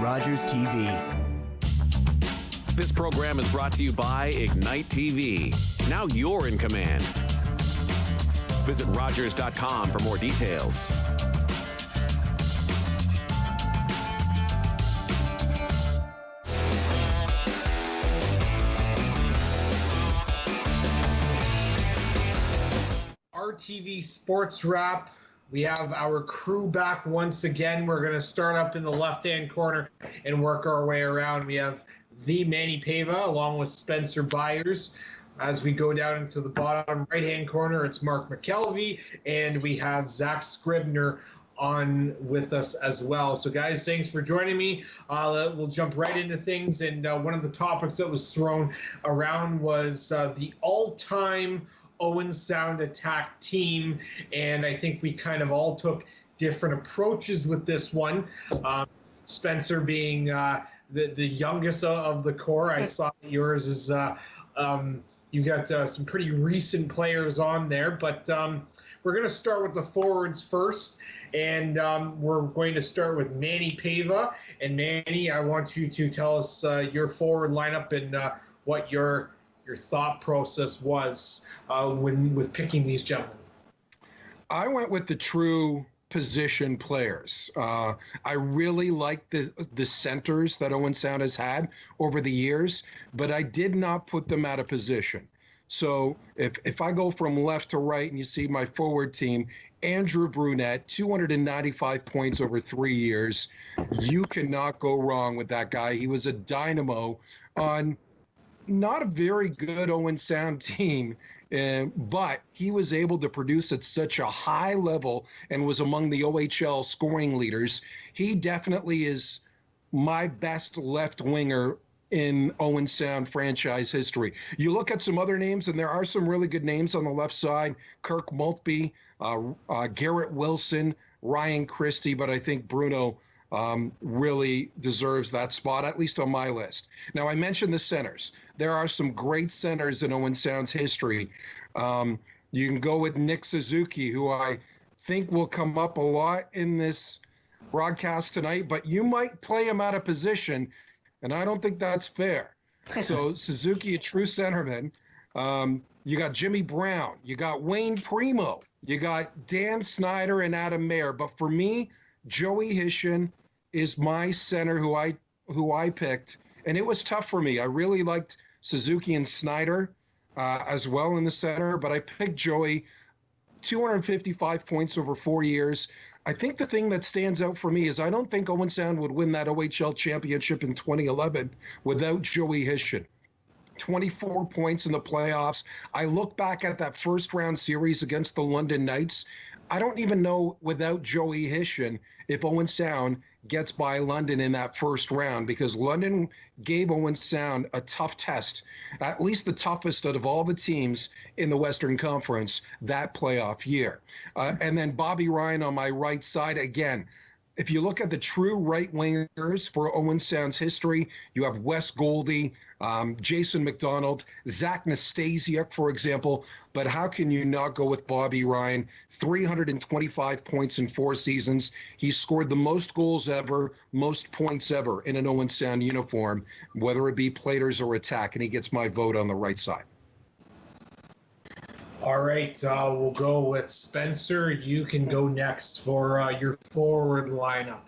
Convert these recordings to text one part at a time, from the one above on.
Rogers TV. This program is brought to you by Ignite TV. Now you're in command. Visit Rogers.com for more details. RTV Sports Rap. We have our crew back once again. We're going to start up in the left-hand corner and work our way around. We have the Manny Pava along with Spencer Byers. As we go down into the bottom right-hand corner, it's Mark Mckelvey, and we have Zach Scribner on with us as well. So, guys, thanks for joining me. We'll jump right into things, and one of the topics that was thrown around was the all-time Owen Sound attack team, and I think we kind of all took different approaches with this one. Spencer being the youngest of the core, I saw yours is you got some pretty recent players on there, but we're going to start with the forwards first, and we're going to start with Manny Pava. And Manny, I want you to tell us your forward lineup and what your thought process was with picking these gentlemen. I went with the true position players. I really like the centers that Owen Sound has had over the years, but I did not put them at a position. So if I go from left to right and you see my forward team, Andrew Brunette, 295 points over 3 years. You cannot go wrong with that guy. He was a dynamo on not a very good Owen Sound team, but he was able to produce at such a high level and was among the OHL scoring leaders. He definitely is my best left winger in Owen Sound franchise history. You look at some other names, and there are some really good names on the left side: Kirk Maltby, Garrett Wilson, Ryan Christie, but I think Bruno really deserves that spot, at least on my list. Now, I mentioned the centers. There are some great centers in Owen Sound's history. You can go with Nick Suzuki, who I think will come up a lot in this broadcast tonight, but you might play him out of position, and I don't think that's fair. So Suzuki, a true centerman. You got Jimmy Brown. You got Wayne Primo. You got Dan Snyder and Adam Mayer. But for me, Joey Hishon is my center who I picked, and it was tough for me. I really liked Suzuki and Snyder as well in the center, but I picked Joey. 255 points over 4 years. I think the thing that stands out for me is I don't think Owen Sound would win that OHL championship in 2011 without Joey Hishon. 24 points in the playoffs. I look back at that first round series against the London Knights. I don't even know without Joey Hishon if Owen Sound gets by London in that first round, because London gave Owen Sound a tough test, at least the toughest out of all the teams in the Western Conference that playoff year. And then Bobby Ryan on my right side again. If you look at the true right wingers for Owen Sound's history, you have Wes Goldie, Jason McDonald, Zach Nastasiuk, for example. But how can you not go with Bobby Ryan? 325 points in 4 seasons. He scored the most goals ever, most points ever in an Owen Sound uniform, whether it be Platers or attack, and he gets my vote on the right side. All right, we'll go with Spencer. You can go next for your forward lineup.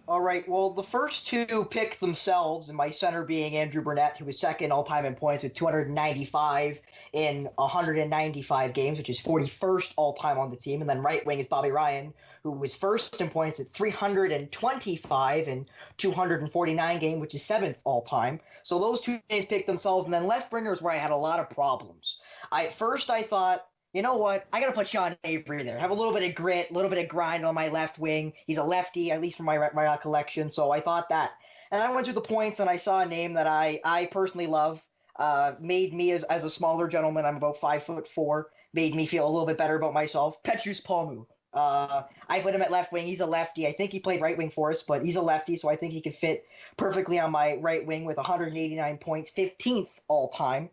All right, well, the first two pick themselves, and my center being Andrew Brunette, who was second all-time in points with 295 in 195 games, which is 41st all-time on the team. And then right wing is Bobby Ryan, who was first in points at 325 in 249 games, which is 7th all-time. So those two names picked themselves. And then left winger is where I had a lot of problems. At first I thought, you know what? I got to put Sean Avery there. Have a little bit of grit, a little bit of grind on my left wing. He's a lefty, at least from my recollection, so I thought that. And I went through the points, and I saw a name that I personally love. Made me, as a smaller gentleman, I'm about 5'4", made me feel a little bit better about myself. Petrus Palmu. I put him at left wing. He's a lefty. I think he played right wing for us, but he's a lefty, so I think he could fit perfectly on my right wing with 189 points, 15th all-time.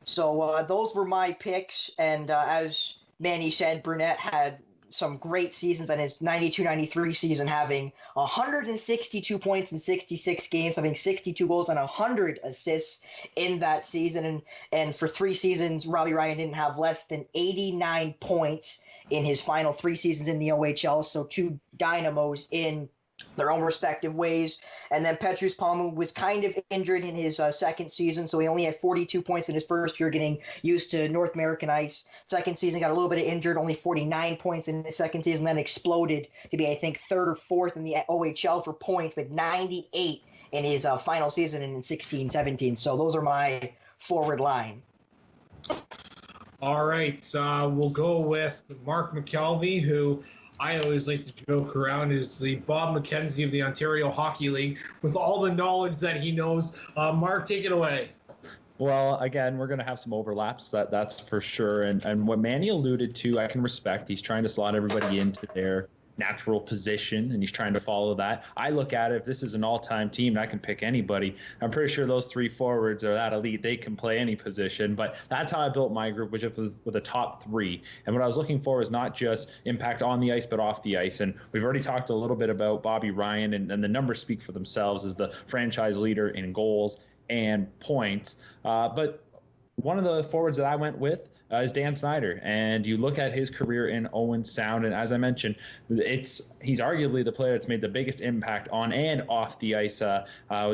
So those were my picks, and as Manny said, Brunette had some great seasons, and his 92-93 season having 162 points in 66 games, having 62 goals and 100 assists in that season. And for 3 seasons, Robbie Ryan didn't have less than 89 points in his final 3 seasons in the OHL. So 2 dynamos in their own respective ways. And then Petrus Palmu was kind of injured in his second season, so he only had 42 points in his first year, getting used to North American ice. Second season, got a little bit of injured, only 49 points in his second season, then exploded to be, I think, 3rd or 4th in the OHL for points with 98 in his final season in 16-17. So those are my forward line. All right, we'll go with Mark Mckelvey, who I always like to joke around is the Bob McKenzie of the Ontario Hockey League with all the knowledge that he knows. Mark, take it away. Well, again, we're going to have some overlaps, that's for sure. And what Manny alluded to, I can respect. He's trying to slot everybody into their natural position, and he's trying to follow that. I look at it, if this is an all-time team, and I can pick anybody, I'm pretty sure those 3 forwards are that elite. They can play any position, but that's how I built my group, which is with a top 3. And what I was looking for is not just impact on the ice, but off the ice. And we've already talked a little bit about Bobby Ryan, and the numbers speak for themselves as the franchise leader in goals and points. But one of the forwards that I went with is Dan Snyder. And you look at his career in Owen Sound, and as I mentioned, he's arguably the player that's made the biggest impact on and off the ice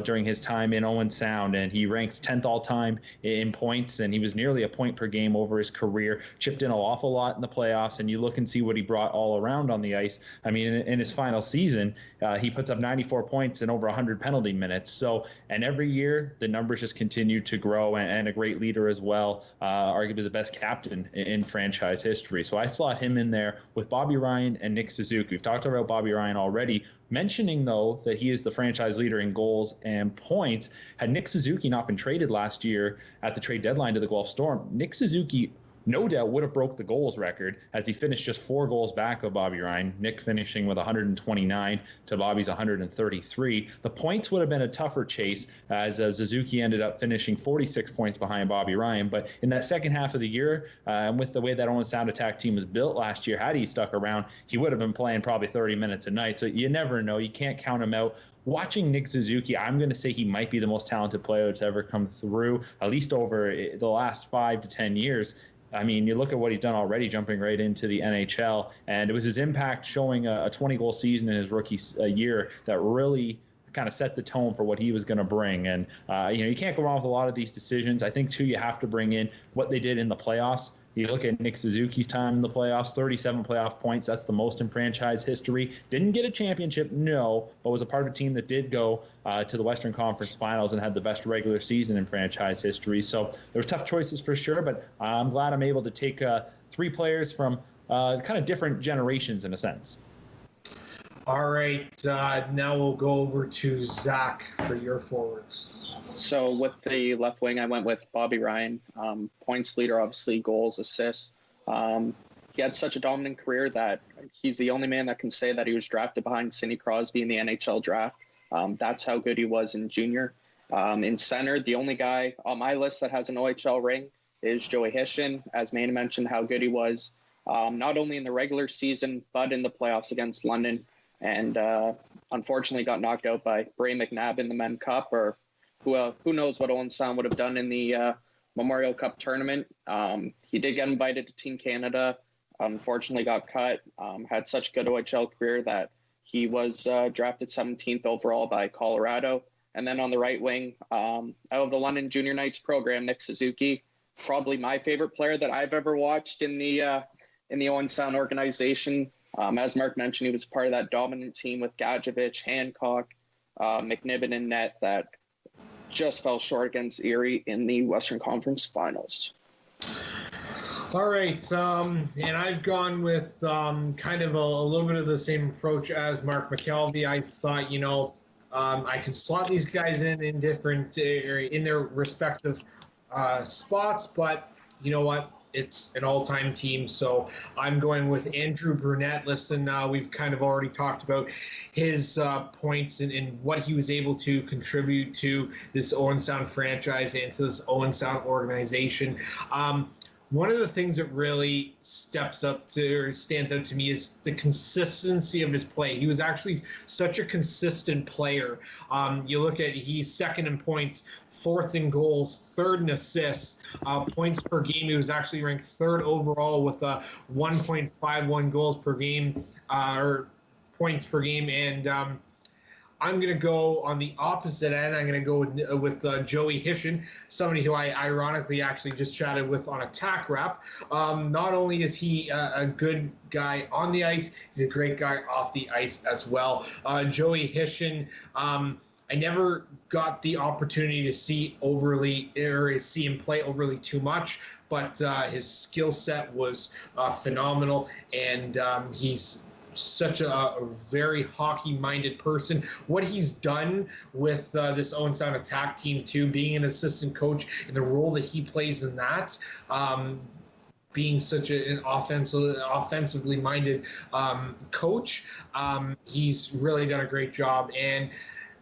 during his time in Owen Sound. And he ranked 10th all-time in points, and he was nearly a point per game over his career, chipped in an awful lot in the playoffs, and you look and see what he brought all around on the ice. I mean, in his final season, he puts up 94 points and over 100 penalty minutes. So, and every year, the numbers just continue to grow, and a great leader as well, arguably the best captain in franchise history. So I slot him in there with Bobby Ryan and Nick Suzuki. We've talked about Bobby Ryan already, mentioning, though, that he is the franchise leader in goals and points. Had Nick Suzuki not been traded last year at the trade deadline to the Guelph Storm, Nick Suzuki no doubt would have broke the goals record, as he finished just 4 goals back of Bobby Ryan, Nick finishing with 129 to Bobby's 133. The points would have been a tougher chase, as Suzuki ended up finishing 46 points behind Bobby Ryan. But in that second half of the year, and with the way that Owen Sound attack team was built last year, had he stuck around, he would have been playing probably 30 minutes a night. So you never know. You can't count him out. Watching Nick Suzuki, I'm going to say he might be the most talented player that's ever come through, at least over the last 5 to 10 years. I mean, you look at what he's done already, jumping right into the NHL, and it was his impact showing a 20-goal season in his rookie year that really kind of set the tone for what he was going to bring. And, you can't go wrong with a lot of these decisions. I think, too, you have to bring in what they did in the playoffs. You look at Nick Suzuki's time in the playoffs, 37 playoff points. That's the most in franchise history. Didn't get a championship, no, but was a part of a team that did go to the Western Conference Finals and had the best regular season in franchise history. So there were tough choices for sure, but I'm glad I'm able to take 3 players from kind of different generations in a sense. All right, now we'll go over to Zach for your forwards. So with the left wing, I went with Bobby Ryan, points leader, obviously, goals, assists. He had such a dominant career that he's the only man that can say that he was drafted behind Sidney Crosby in the NHL draft. That's how good he was in junior. In center, the only guy on my list that has an OHL ring is Joey Hishon. As Manny mentioned, how good he was, not only in the regular season, but in the playoffs against London. And unfortunately got knocked out by Bray McNabb in the Men Cup, or who knows what Owen Sound would have done in the Memorial Cup tournament. He did get invited to Team Canada, unfortunately got cut, had such a good OHL career that he was drafted 17th overall by Colorado. And then on the right wing, out of the London Junior Knights program, Nick Suzuki, probably my favorite player that I've ever watched in the Owen Sound organization. As Mark mentioned, he was part of that dominant team with Gadjevich, Hancock, McNiven, and net that just fell short against Erie in the Western Conference Finals. All right, and I've gone with kind of a little bit of the same approach as Mark Mckelvey. I thought, I could slot these guys in different in their respective spots, but you know what? It's an all-time team, so I'm going with Andrew Brunette. Listen, we've kind of already talked about his points and what he was able to contribute to this Owen Sound franchise and to this Owen Sound organization. one of the things that really stands out to me is the consistency of his play. He was actually such a consistent player. You look at, he's second in points, fourth in goals, third in assists, points per game. He was actually ranked third overall with 1.51 goals per game, or points per game. And I'm going to go on the opposite end. I'm going to go with Joey Hishon, somebody who I ironically actually just chatted with on Attack Rap. Not only is he a good guy on the ice, he's a great guy off the ice as well. Joey Hishon, I never got the opportunity to see him play overly too much, but his skill set was phenomenal, and he's such a very hockey-minded person. What he's done with this Owen Sound attack team too, being an assistant coach and the role that he plays in that, being such an offensively minded coach, he's really done a great job. And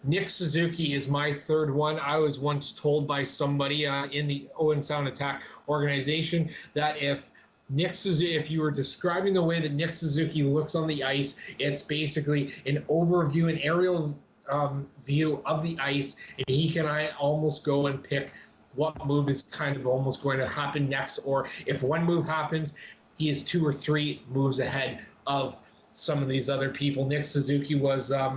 Nick Suzuki is my third one. I was once told by somebody in the Owen Sound Attack organization that if you were describing the way that Nick Suzuki looks on the ice, it's basically an overview, an aerial view of the ice, and he can almost go and pick what move is kind of almost going to happen next, or if one move happens, he is 2 or 3 moves ahead of some of these other people. Nick Suzuki was a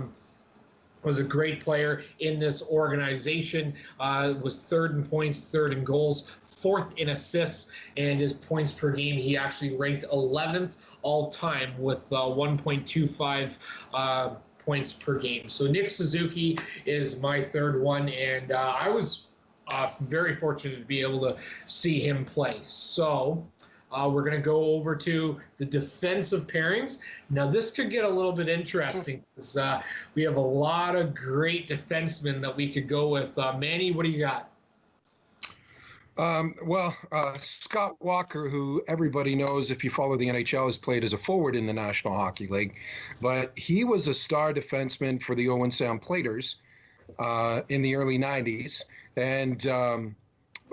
great player in this organization, was third in points, third in goals, fourth in assists, and his points per game, he actually ranked 11th all time with 1.25 points per game. So Nick Suzuki is my third one, and I was very fortunate to be able to see him play. So we're going to go over to the defensive pairings. Now, this could get a little bit interesting because we have a lot of great defensemen that we could go with. Manny, what do you got? Scott Walker, who everybody knows if you follow the NHL, has played as a forward in the National Hockey League, but he was a star defenseman for the Owen Sound Platers in the early 90s, and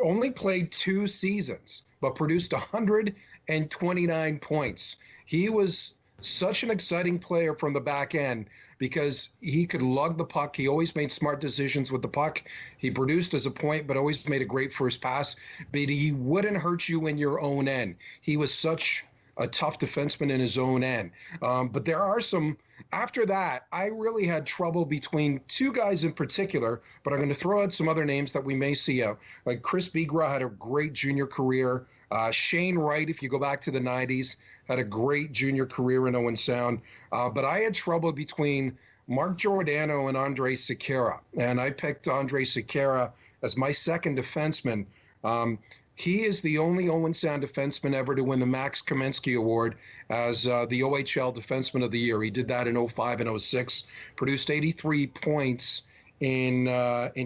only played 2 seasons, but produced 129 points. He was such an exciting player from the back end because he could lug the puck. He always made smart decisions with the puck. He produced as a point, but always made a great first pass. But he wouldn't hurt you in your own end. He was such a tough defenseman in his own end. But there are some, after that, I really had trouble between 2 guys in particular, but I'm going to throw out some other names that we may see out. Like Chris Bigra had a great junior career. Shane Wright, if you go back to the 90s, had a great junior career in Owen Sound. But I had trouble between Mark Giordano and Andre Saqqara. And I picked Andre Saqqara as my second defenseman. He is the only Owen Sound defenseman ever to win the Max Kamensky Award as the OHL Defenseman of the Year. He did that in 05 and 06, produced 83 points in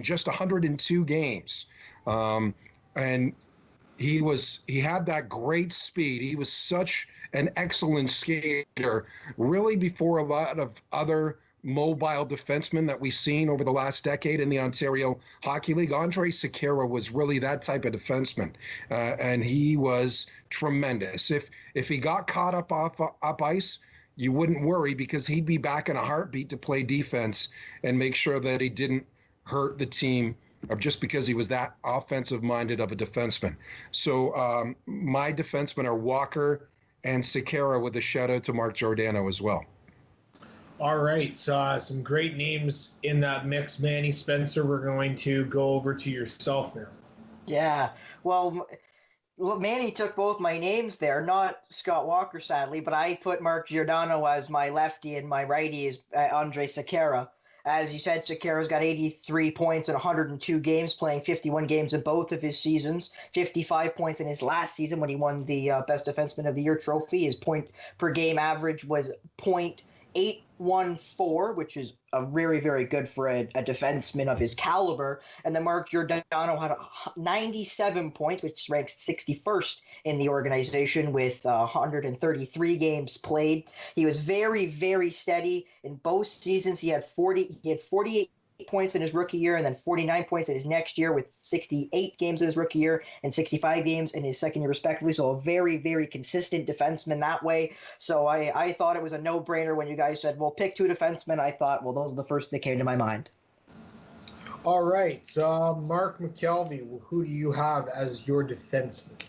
just 102 games. And he had that great speed. He was such an excellent skater, really before a lot of other mobile defensemen that we've seen over the last decade in the Ontario Hockey League. Andre Saqqara was really that type of defenseman, and he was tremendous. If he got caught up ice, you wouldn't worry because he'd be back in a heartbeat to play defense and make sure that he didn't hurt the team just because he was that offensive-minded of a defenseman. So my defensemen are Walker and Saqqara, with a shout-out to Mark Giordano as well. All right, so some great names in that mix. Manny, Spencer, we're going to go over to yourself now. Yeah, well, Manny took both my names there, not Scott Walker, sadly, but I put Mark Giordano as my lefty and my righty is Andre Saqqara. As you said, Saqqara's got 83 points in 102 games, playing 51 games in both of his seasons, 55 points in his last season when he won the Best Defenseman of the Year trophy. His point per game average was .814, which is a very, very good for a defenseman of his caliber. And then Mark Giordano had 97 points, which ranks 61st in the organization with 133 games played. He was very, very steady in both seasons. He had 48 points in his rookie year and then 49 points in his next year with 68 games in his rookie year and 65 games in his second year respectively. So a very, very consistent defenseman that way. So I thought it was a no-brainer when you guys said, well, pick 2 defensemen. I thought, well, those are the first that came to my mind. All right, Mark Mckelvey, who do you have as your defenseman?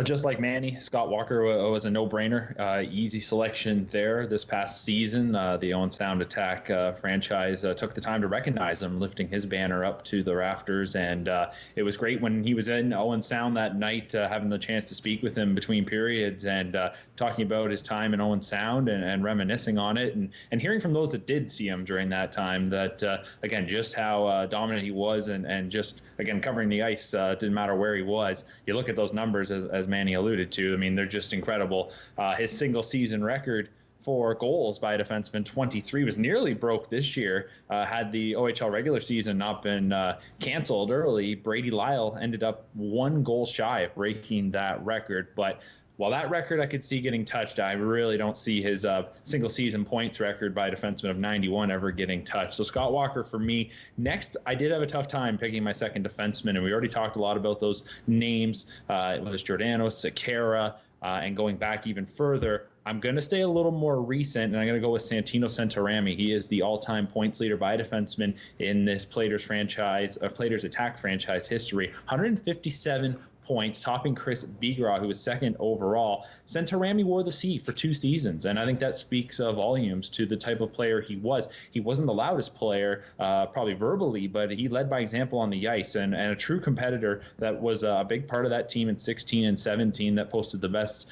Just like Manny, Scott Walker was a no-brainer. Easy selection there this past season. The Owen Sound Attack franchise took the time to recognize him, lifting his banner up to the rafters. And it was great when he was in Owen Sound that night, having the chance to speak with him between periods and talking about his time in Owen Sound and reminiscing on it. And hearing from those that did see him during that time that, again, just how dominant he was and just, again, covering the ice, didn't matter where he was. You look at those numbers, as Manny alluded to. I mean, they're just incredible. His single season record for goals by a defenseman, 23, was nearly broke this year. Had the OHL regular season not been canceled early, Brady Lyle ended up 1 goal shy of breaking that record. But while that record I could see getting touched, I really don't see his single season points record by a defenseman of 91 ever getting touched. So Scott Walker for me. Next, I did have a tough time picking my second defenseman, and we already talked a lot about those names. It was Giordano, Saqqara, and going back even further, I'm going to stay a little more recent, and I'm going to go with Santino Santarami. He is the all-time points leader by a defenseman in this Platers Attack franchise history. 157 points, topping Chris Bigra, who was second overall. Santarami wore the C for 2 seasons, and I think that speaks volumes to the type of player he was. He wasn't the loudest player, probably verbally, but he led by example on the ice, and a true competitor that was a big part of that team in 16 and 17 that posted the best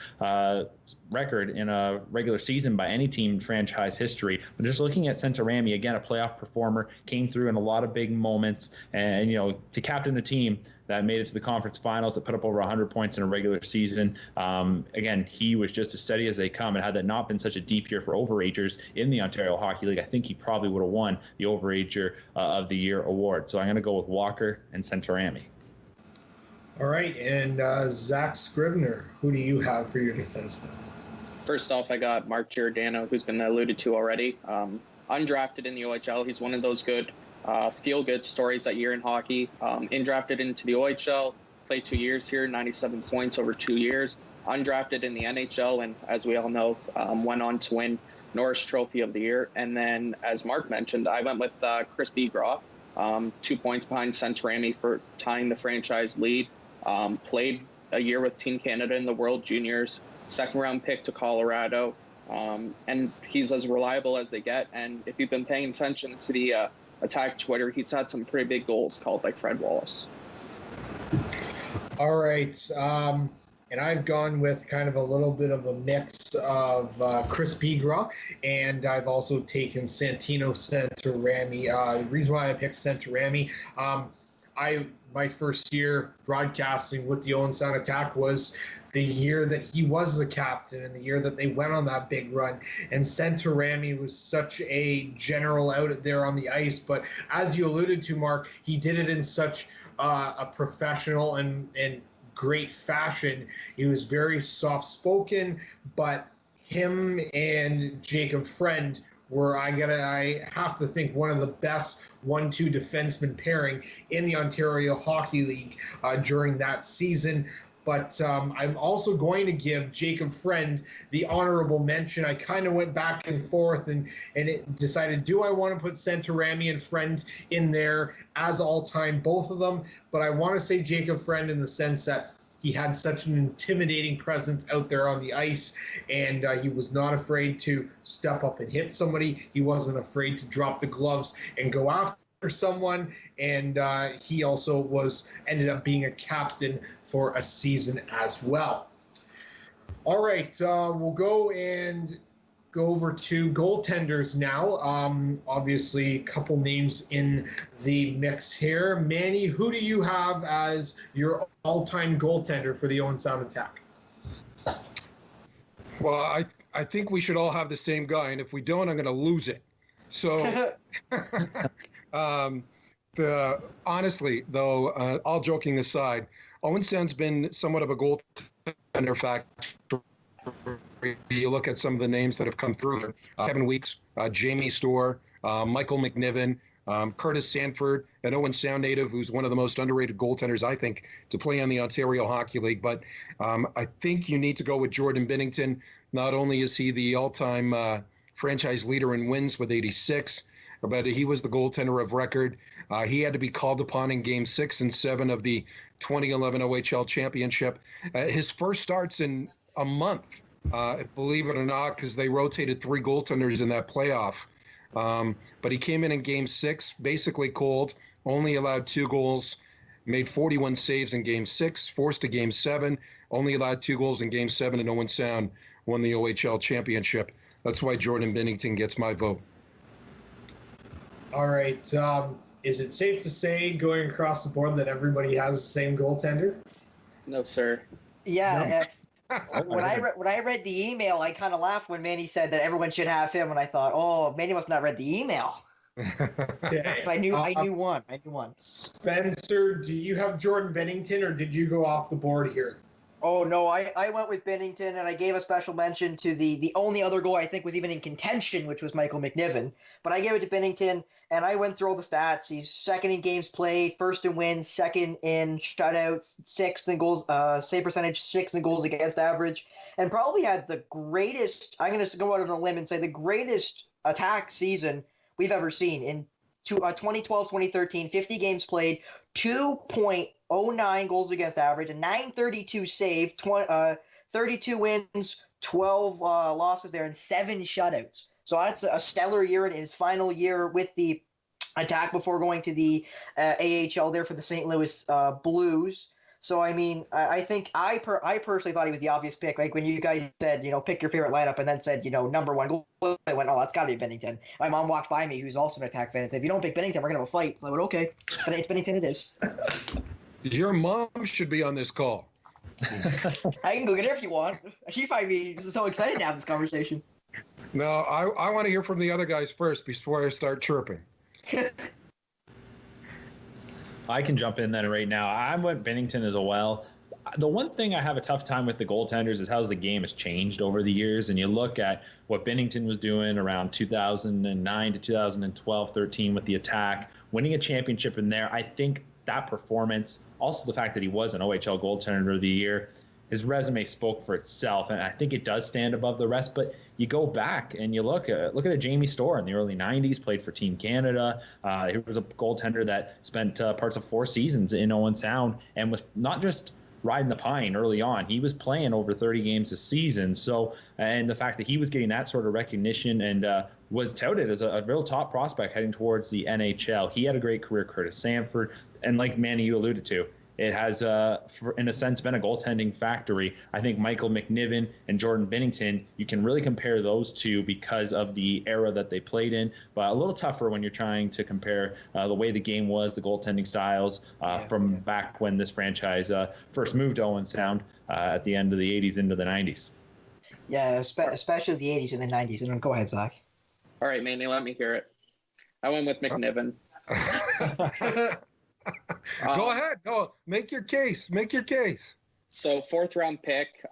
record in a regular season by any team in franchise history. But just looking at Santarami, again, a playoff performer, came through in a lot of big moments, and to captain a team that made it to the conference finals, that put up over 100 points in a regular season. Again, he was just as steady as they come, and had that not been such a deep year for overagers in the Ontario Hockey League, I think he probably would have won the Overager of the Year award. So I'm going to go with Walker and Santarami. All right, and Zach Scrivener, who do you have for your defenseman? First off, I got Mark Giordano, who's been alluded to already. Undrafted in the OHL. He's one of those good feel-good stories that year in hockey. Drafted into the OHL, played 2 years here, 97 points over 2 years. Undrafted in the NHL, and as we all know, went on to win Norris Trophy of the Year. And then, as Mark mentioned, I went with Chris Bigra, 2 points behind Santarami for tying the franchise lead. Played a year with Team Canada in the World Juniors, second-round pick to Colorado, and he's as reliable as they get. And if you've been paying attention to the Attack Twitter, he's had some pretty big goals called by Fred Wallace. All right. And I've gone with kind of a little bit of a mix of Chris Bigra, and I've also taken Santino Santarami. The reason why I picked Santarami, my first year broadcasting with the Owen Sound Attack was the year that he was the captain and the year that they went on that big run. And Santarami was such a general out there on the ice. But as you alluded to, Mark, he did it in such a professional and great fashion. He was very soft-spoken, but him and Jacob Friend were, I have to think, one of the best 1-2 defenseman pairing in the Ontario Hockey League during that season. But I'm also going to give Jacob Friend the honorable mention. I kind of went back and forth and decided, do I want to put Santarami and Friend in there as all-time, both of them? But I want to say Jacob Friend in the sense that he had such an intimidating presence out there on the ice, and he was not afraid to step up and hit somebody. He wasn't afraid to drop the gloves and go after someone, and he also ended up being a captain for a season as well. All right, we'll go over to goaltenders now. Obviously, a couple names in the mix here. Manny, who do you have as your all-time goaltender for the Owen Sound Attack? Well, I think we should all have the same guy, and if we don't, I'm going to lose it. So, honestly, though, all joking aside, Owen Sound's been somewhat of a goaltender factor. You look at some of the names that have come through: Kevin Weeks, Jamie Storr, Michael McNiven, Curtis Sanford, an Owen Sound native, who's one of the most underrated goaltenders, I think, to play on the Ontario Hockey League. But I think you need to go with Jordan Binnington. Not only is he the all-time franchise leader in wins with 86, but he was the goaltender of record. He had to be called upon in Game 6 and 7 of the 2011 OHL Championship. His first starts in a month, believe it or not, because they rotated 3 goaltenders in that playoff. But he came in Game 6, basically cold, only allowed 2 goals, made 41 saves in Game 6, forced a Game 7, only allowed 2 goals in Game 7, and Owen Sound won the OHL Championship. That's why Jordan Binnington gets my vote. All right. Is it safe to say, going across the board, that everybody has the same goaltender? No, sir. Yeah. When I read the email, I kind of laughed when Manny said that everyone should have him, and I thought, oh, Manny must not have read the email. Okay. I knew one. Spencer, do you have Jordan Bennington, or did you go off the board here? Oh, no, I went with Binnington, and I gave a special mention to the only other goal I think was even in contention, which was Michael McNiven. But I gave it to Binnington, and I went through all the stats. He's second in games played, first in wins, second in shutouts, sixth in goals, save percentage, sixth in goals against average, and probably had the greatest, I'm going to go out on a limb and say the greatest attack season we've ever seen. In 2012-2013, 50 games played, 2.09 goals against average, a 932 save, 32 wins, 12 losses there, and 7 shutouts. So that's a stellar year in his final year with the Attack before going to the AHL there for the St. Louis Blues. So, I mean, I think I personally thought he was the obvious pick. Like when you guys said, pick your favorite lineup and then said, number one goal, I went, oh, that's got to be Binnington. My mom walked by me, who's also an Attack fan, and said, if you don't pick Binnington, we're going to have a fight. So I went, okay, but it's Binnington it is. Your mom should be on this call. I can go get her if you want. She find me so excited to have this conversation. No, I want to hear from the other guys first before I start chirping. I can jump in then right now. I went Bennington as well. The one thing I have a tough time with the goaltenders is how the game has changed over the years. And you look at what Bennington was doing around 2009 to 2012, 13 with the Attack, winning a championship in there. I think that performance, also the fact that he was an OHL goaltender of the year, his resume spoke for itself, and I think it does stand above the rest. But you go back and you look at a Jamie Storr in the early 90s, played for Team Canada. He was a goaltender that spent parts of 4 seasons in Owen Sound and was not just riding the pine early on. He was playing over 30 games a season. So, and the fact that he was getting that sort of recognition and was touted as a real top prospect heading towards the NHL. He had a great career, Curtis Sanford. And like Manny, you alluded to, it has, in a sense, been a goaltending factory. I think Michael McNiven and Jordan Binnington, you can really compare those two because of the era that they played in, but a little tougher when you're trying to compare the way the game was, the goaltending styles from back when this franchise first moved to Owen Sound at the end of the 80s into the 90s. Yeah, especially the 80s and the 90s. And go ahead, Zach. All right, Manny, let me hear it. I went with McNiven. Go ahead. Go. Make your case. So 4th round pick,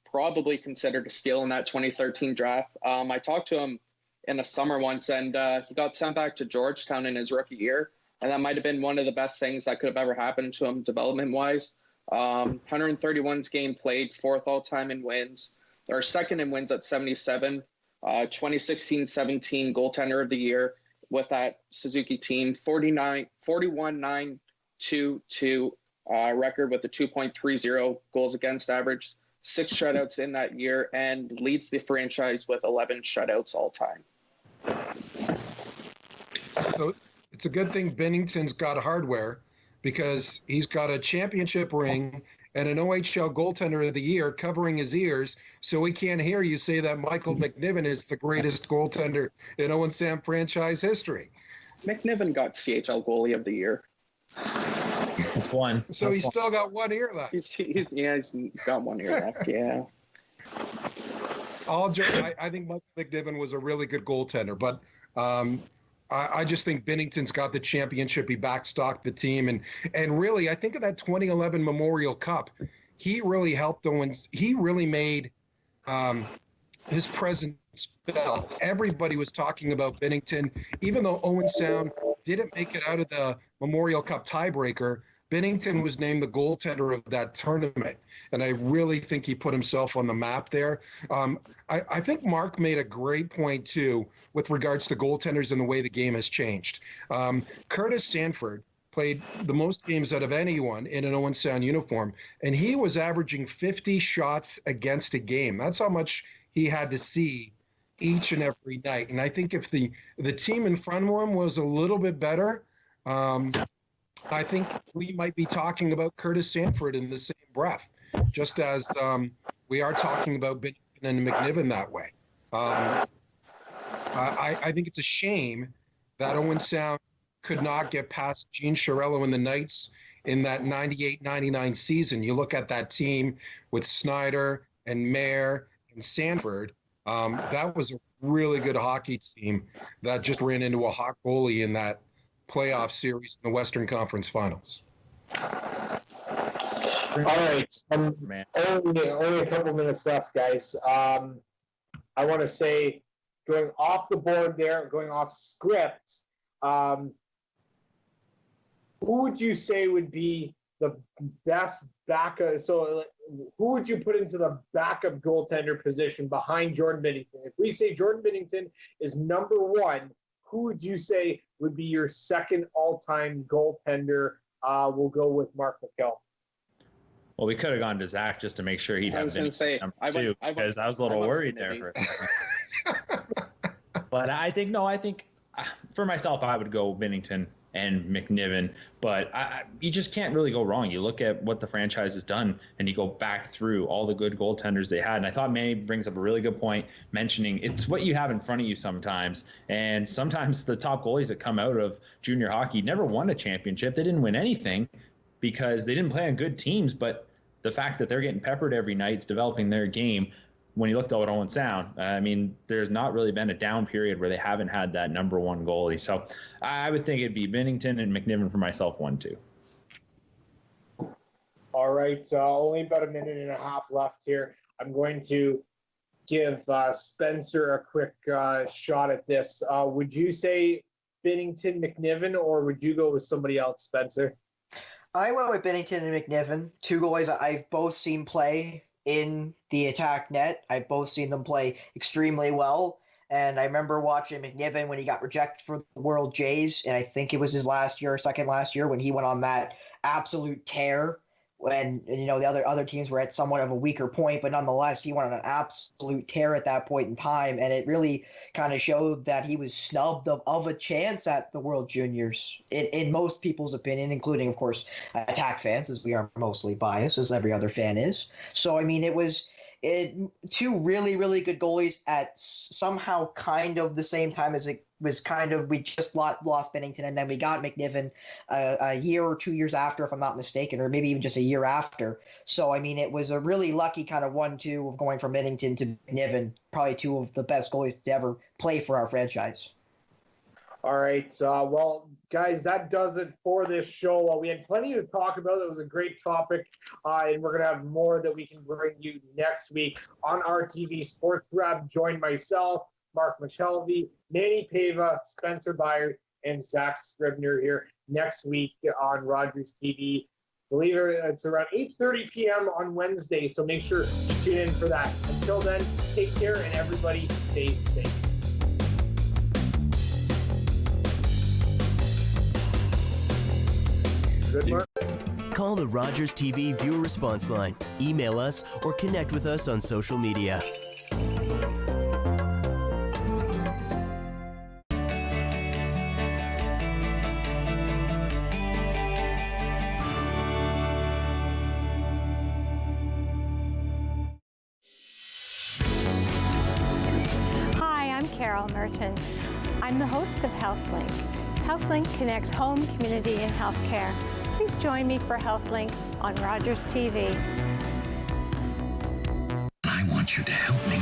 probably considered a steal in that 2013 draft. I talked to him in the summer once, and he got sent back to Georgetown in his rookie year. And that might have been one of the best things that could have ever happened to him development-wise. 131 game played, 4th all-time in wins, or 2nd in wins at 77. 2016-17 goaltender of the year with that Suzuki team, 41-9-2-2 record with a 2.30 goals against average, 6 shutouts in that year, and leads the franchise with 11 shutouts all time. So it's a good thing Bennington's got hardware because he's got a championship ring and an OHL goaltender of the year covering his ears, so he can't hear you say that Michael McNiven is the greatest goaltender in Owen Sound franchise history. McNiven got CHL goalie of the year. It's one. So he's still got one ear left. He's got one ear left, yeah. I think Michael McNiven was a really good goaltender, but I just think Binnington's got the championship. He backstocked the team. And really, I think of that 2011 Memorial Cup, he really helped Owens. He really made his presence felt. Everybody was talking about Binnington. Even though Owen Sound didn't make it out of the Memorial Cup tiebreaker, Binnington was named the goaltender of that tournament. And I really think he put himself on the map there. I think Mark made a great point, too, with regards to goaltenders and the way the game has changed. Curtis Sanford played the most games out of anyone in an Owen Sound uniform, and he was averaging 50 shots against a game. That's how much he had to see each and every night. And I think if the team in front of him was a little bit better, I think we might be talking about Curtis Sanford in the same breath, just as we are talking about Binnington and McNiven that way. I think it's a shame that Owen Sound could not get past Gene Chiarello and the Knights in that 98-99 season. You look at that team with Snyder and Mayer and Sanford. That was a really good hockey team that just ran into a hot goalie in that playoff series in the Western Conference Finals. All right. Only a couple minutes left, guys. I want to say, going off the board there, going off script, who would you say would be the best backup? So who would you put into the backup goaltender position behind Jordan Binnington? If we say Jordan Binnington is number one, who would you say would be your second all-time goaltender? We'll go with Mark Mckelvey. Well, we could have gone to Zach just to make sure he'd have Binnington number two, because I was a little worried there for a second. But I think for myself, I would go Binnington and McNiven, but you just can't really go wrong. You look at what the franchise has done, and you go back through all the good goaltenders they had. And I thought Manny brings up a really good point, mentioning it's what you have in front of you sometimes. And sometimes the top goalies that come out of junior hockey never won a championship. They didn't win anything because they didn't play on good teams. But the fact that they're getting peppered every night, it's developing their game. When you looked at Owen Sound, there's not really been a down period where they haven't had that number one goalie. So I would think it'd be Binnington and McNiven for myself, 1-2. All right. Only about a minute and a half left here. I'm going to give Spencer a quick shot at this. Would you say Binnington, McNiven, or would you go with somebody else, Spencer? I went with Binnington and McNiven, two goalies I've both seen play in the attack net. I've both seen them play extremely well. And I remember watching McNiven when he got rejected for the World Jays, and I think it was his second last year, when he went on that absolute tear when, the other teams were at somewhat of a weaker point, but nonetheless, he went on an absolute tear at that point in time. And it really kind of showed that he was snubbed of a chance at the World Juniors in most people's opinion, including, of course, attack fans, as we are mostly biased, as every other fan is. So, it was two really, really good goalies at somehow kind of the same time as it was we just lost Bennington, and then we got McNiven a year or 2 years after, if I'm not mistaken, or maybe even just a year after. So, it was a really lucky kind of 1-2 of going from Bennington to McNiven, probably two of the best goalies to ever play for our franchise. All right. Well, guys, that does it for this show. We had plenty to talk about. It was a great topic, and we're going to have more that we can bring you next week on RTV Sports Rap. Join myself, Mark Mckelvey, Manny Pava, Spencer Byard, and Zach Scribner here next week on Rogers TV. Believe it, it's around 8:30 p.m. on Wednesday, so make sure you tune in for that. Until then, take care, and everybody stay safe. Good, Mark? Call the Rogers TV viewer response line, email us, or connect with us on social media. Hi, I'm Carol Merton. I'm the host of HealthLink. HealthLink connects home, community, and healthcare. Please join me for HealthLink on Rogers TV. I want you to help me